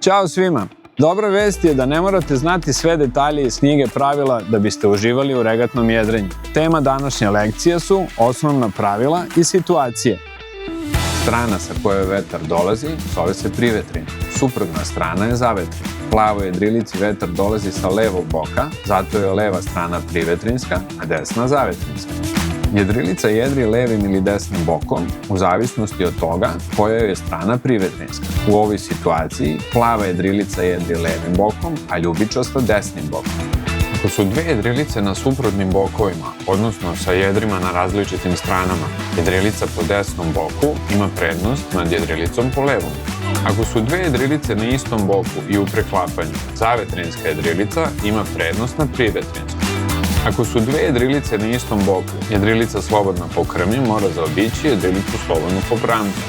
Ćao svima! Dobra vest je da ne morate znati sve detalje iz knjige pravila da biste uživali u regatnom jedrenju. Tema današnje lekcije su osnovna pravila i situacije. Strana sa koje vetar dolazi zove se privetrina. Suprotna strana je zavetrina. Plavoj jedrilici vetar dolazi sa levog boka, zato je leva strana privetrinska, a desna zavetrinska. Jedrilica jedri levim ili desnim bokom, u zavisnosti od toga koja je strana privetrinska. U ovoj situaciji plava jedrilica jedri levim bokom, a ljubičasta desnim bokom. Ako su dve jedrilice na suprotnim bokovima, odnosno sa jedrima na različitim stranama, jedrilica po desnom boku ima prednost nad jedrilicom po levom. Ako su dve jedrilice na istom boku i u preklapanju, zavetrinska jedrilica ima prednost nad privetrinskom. Ako su dve jedrilice na istom boku, jedrilica slobodna po krmi mora zaobići jedrilicu slobodnu po pramcu.